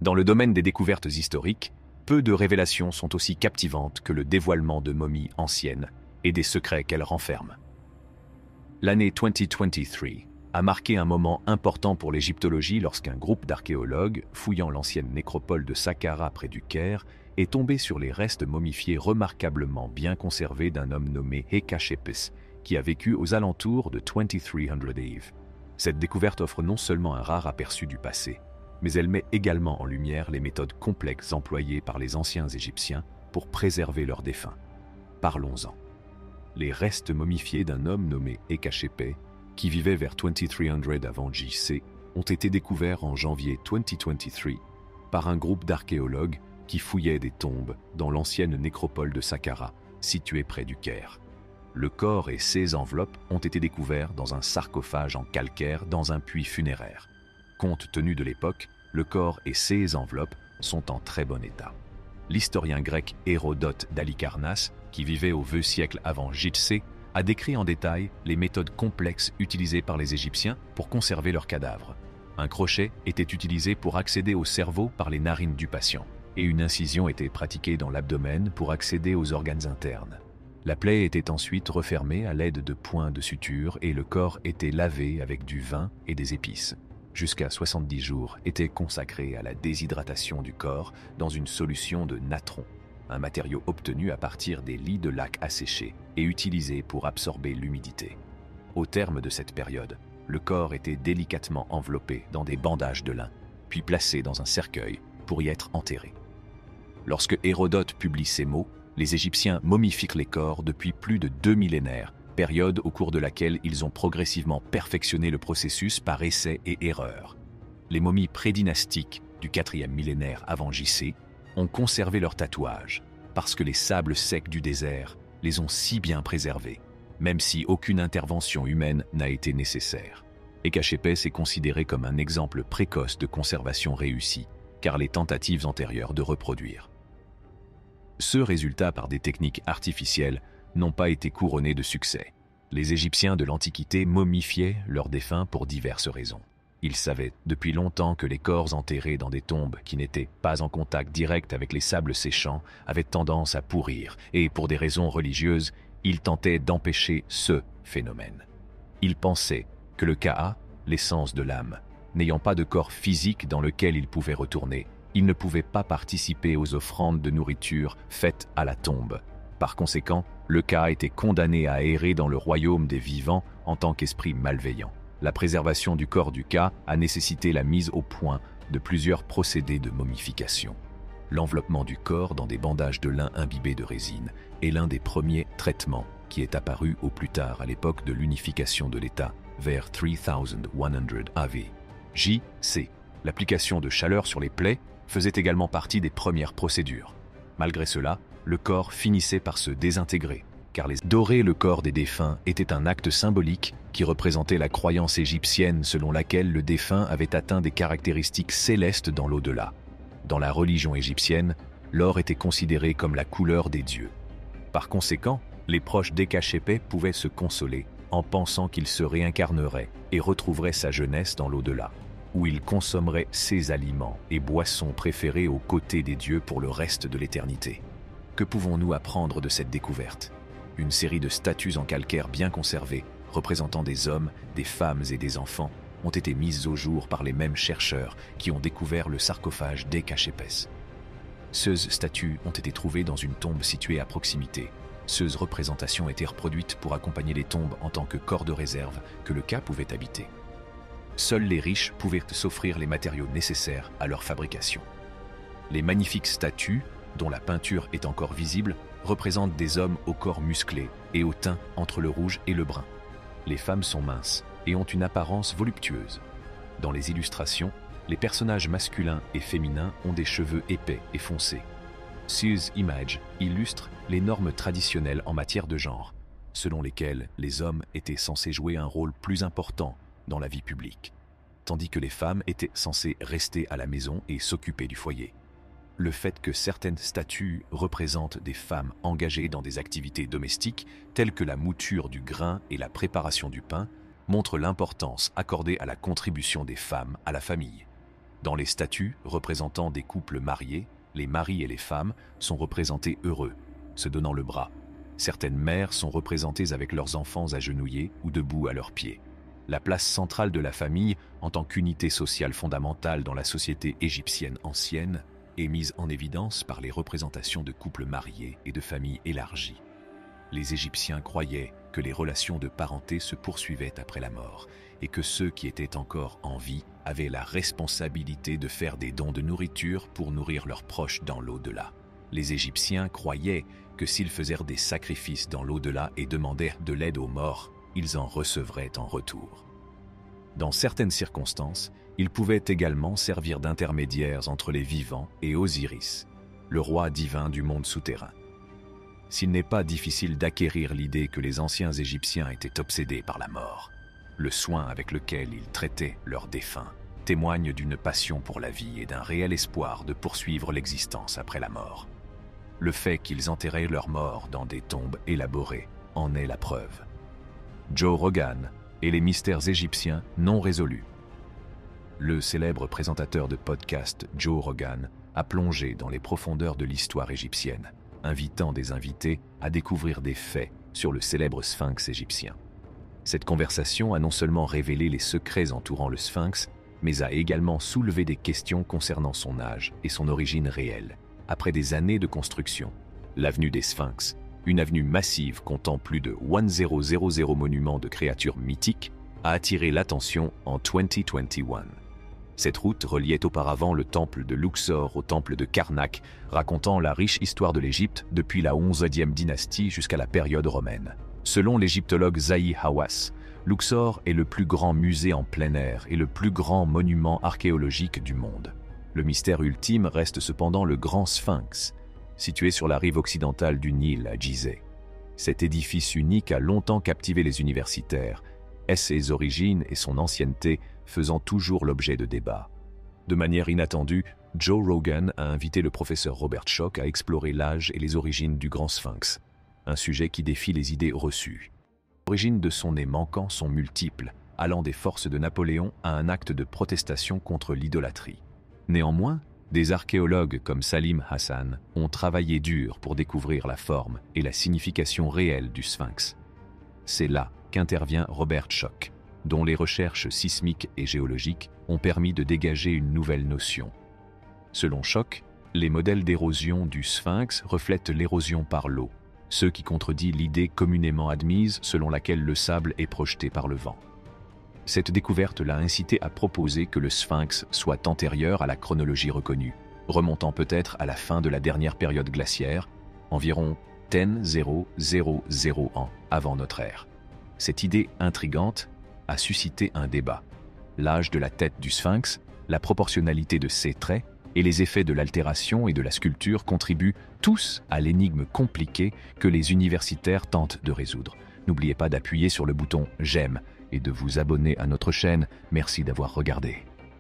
Dans le domaine des découvertes historiques, peu de révélations sont aussi captivantes que le dévoilement de momies anciennes et des secrets qu'elles renferment. L'année 2023 a marqué un moment important pour l'égyptologie lorsqu'un groupe d'archéologues, fouillant l'ancienne nécropole de Saqqara près du Caire, est tombé sur les restes momifiés remarquablement bien conservés d'un homme nommé Hécachépès, qui a vécu aux alentours de 2300 Eve. Cette découverte offre non seulement un rare aperçu du passé, mais elle met également en lumière les méthodes complexes employées par les anciens Égyptiens pour préserver leurs défunts. Parlons-en. Les restes momifiés d'un homme nommé Hécachépès, qui vivait vers 2300 avant JC, ont été découverts en janvier 2023 par un groupe d'archéologues qui fouillaient des tombes dans l'ancienne nécropole de Saqqara, située près du Caire. Le corps et ses enveloppes ont été découverts dans un sarcophage en calcaire dans un puits funéraire. Compte tenu de l'époque, le corps et ses enveloppes sont en très bon état. L'historien grec Hérodote d'Halicarnasse, qui vivait au VIe siècle avant JC, a décrit en détail les méthodes complexes utilisées par les Égyptiens pour conserver leurs cadavres. Un crochet était utilisé pour accéder au cerveau par les narines du patient, et une incision était pratiquée dans l'abdomen pour accéder aux organes internes. La plaie était ensuite refermée à l'aide de points de suture et le corps était lavé avec du vin et des épices. Jusqu'à 70 jours étaient consacrés à la déshydratation du corps dans une solution de natron, un matériau obtenu à partir des lits de lacs asséchés et utilisé pour absorber l'humidité. Au terme de cette période, le corps était délicatement enveloppé dans des bandages de lin, puis placé dans un cercueil pour y être enterré. Lorsque Hérodote publie ces mots, les Égyptiens momifient les corps depuis plus de 2 millénaires, période au cours de laquelle ils ont progressivement perfectionné le processus par essai et erreur. Les momies prédynastiques du 4e millénaire avant JC ont conservé leurs tatouages, parce que les sables secs du désert les ont si bien préservés, même si aucune intervention humaine n'a été nécessaire. Hécachépès est considéré comme un exemple précoce de conservation réussie, car les tentatives antérieures de reproduire ce résultat par des techniques artificielles n'ont pas été couronnées de succès. Les Égyptiens de l'Antiquité momifiaient leurs défunts pour diverses raisons. Ils savaient depuis longtemps que les corps enterrés dans des tombes qui n'étaient pas en contact direct avec les sables séchants avaient tendance à pourrir, et pour des raisons religieuses, ils tentaient d'empêcher ce phénomène. Ils pensaient que le Ka, l'essence de l'âme, n'ayant pas de corps physique dans lequel il pouvait retourner, il ne pouvait pas participer aux offrandes de nourriture faites à la tombe. Par conséquent, le Ka était condamné à errer dans le royaume des vivants en tant qu'esprit malveillant. La préservation du corps du Ka a nécessité la mise au point de plusieurs procédés de momification. L'enveloppement du corps dans des bandages de lin imbibés de résine est l'un des premiers traitements qui est apparu au plus tard à l'époque de l'unification de l'État, vers 3100 AV. J.C. L'application de chaleur sur les plaies faisait également partie des premières procédures. Malgré cela, le corps finissait par se désintégrer, car les dorer le corps des défunts était un acte symbolique qui représentait la croyance égyptienne selon laquelle le défunt avait atteint des caractéristiques célestes dans l'au-delà. Dans la religion égyptienne, l'or était considéré comme la couleur des dieux. Par conséquent, les proches d'Hécachépès pouvaient se consoler en pensant qu'il se réincarnerait et retrouverait sa jeunesse dans l'au-delà, où il consommerait ses aliments et boissons préférés aux côtés des dieux pour le reste de l'éternité. Que pouvons-nous apprendre de cette découverte ? Une série de statues en calcaire bien conservées, représentant des hommes, des femmes et des enfants, ont été mises au jour par les mêmes chercheurs qui ont découvert le sarcophage d'Hécachépès. Ces statues ont été trouvées dans une tombe située à proximité. Ces représentations étaient reproduites pour accompagner les tombes en tant que corps de réserve que le Ka pouvait habiter. Seuls les riches pouvaient s'offrir les matériaux nécessaires à leur fabrication. Les magnifiques statues, dont la peinture est encore visible, représentent des hommes au corps musclé et au teint entre le rouge et le brun. Les femmes sont minces et ont une apparence voluptueuse. Dans les illustrations, les personnages masculins et féminins ont des cheveux épais et foncés. Ces images illustrent les normes traditionnelles en matière de genre, selon lesquelles les hommes étaient censés jouer un rôle plus important dans la vie publique, tandis que les femmes étaient censées rester à la maison et s'occuper du foyer. Le fait que certaines statues représentent des femmes engagées dans des activités domestiques, telles que la mouture du grain et la préparation du pain, montre l'importance accordée à la contribution des femmes à la famille. Dans les statues représentant des couples mariés, les maris et les femmes sont représentés heureux, se donnant le bras. Certaines mères sont représentées avec leurs enfants agenouillés ou debout à leurs pieds. La place centrale de la famille, en tant qu'unité sociale fondamentale dans la société égyptienne ancienne, est mise en évidence par les représentations de couples mariés et de familles élargies. Les Égyptiens croyaient que les relations de parenté se poursuivaient après la mort et que ceux qui étaient encore en vie avaient la responsabilité de faire des dons de nourriture pour nourrir leurs proches dans l'au-delà. Les Égyptiens croyaient que s'ils faisaient des sacrifices dans l'au-delà et demandaient de l'aide aux morts, ils en recevraient en retour. Dans certaines circonstances, ils pouvaient également servir d'intermédiaires entre les vivants et Osiris, le roi divin du monde souterrain. S'il n'est pas difficile d'acquérir l'idée que les anciens Égyptiens étaient obsédés par la mort, le soin avec lequel ils traitaient leurs défunts témoigne d'une passion pour la vie et d'un réel espoir de poursuivre l'existence après la mort. Le fait qu'ils enterraient leurs morts dans des tombes élaborées en est la preuve. Joe Rogan et les mystères égyptiens non résolus. Le célèbre présentateur de podcast Joe Rogan a plongé dans les profondeurs de l'histoire égyptienne, invitant des invités à découvrir des faits sur le célèbre sphinx égyptien. Cette conversation a non seulement révélé les secrets entourant le sphinx, mais a également soulevé des questions concernant son âge et son origine réelle. Après des années de construction, l'avenue des Sphinx, une avenue massive comptant plus de 1000 monuments de créatures mythiques, a attiré l'attention en 2021. Cette route reliait auparavant le temple de Luxor au temple de Karnak, racontant la riche histoire de l'Égypte depuis la 11e dynastie jusqu'à la période romaine. Selon l'égyptologue Zahi Hawass, Luxor est le plus grand musée en plein air et le plus grand monument archéologique du monde. Le mystère ultime reste cependant le Grand Sphinx, situé sur la rive occidentale du Nil à Gizeh. Cet édifice unique a longtemps captivé les universitaires, et ses origines et son ancienneté faisant toujours l'objet de débats. De manière inattendue, Joe Rogan a invité le professeur Robert Schoch à explorer l'âge et les origines du Grand Sphinx, un sujet qui défie les idées reçues. Les origines de son nez manquant sont multiples, allant des forces de Napoléon à un acte de protestation contre l'idolâtrie. Néanmoins, des archéologues comme Salim Hassan ont travaillé dur pour découvrir la forme et la signification réelle du sphinx. C'est là qu'intervient Robert Schoch, dont les recherches sismiques et géologiques ont permis de dégager une nouvelle notion. Selon Schoch, les modèles d'érosion du sphinx reflètent l'érosion par l'eau, ce qui contredit l'idée communément admise selon laquelle le sable est projeté par le vent. Cette découverte l'a incité à proposer que le sphinx soit antérieur à la chronologie reconnue, remontant peut-être à la fin de la dernière période glaciaire, environ 10,000 ans avant notre ère. Cette idée intrigante a suscité un débat. L'âge de la tête du sphinx, la proportionnalité de ses traits et les effets de l'altération et de la sculpture contribuent tous à l'énigme compliquée que les universitaires tentent de résoudre. N'oubliez pas d'appuyer sur le bouton « J'aime » et de vous abonner à notre chaîne. Merci d'avoir regardé.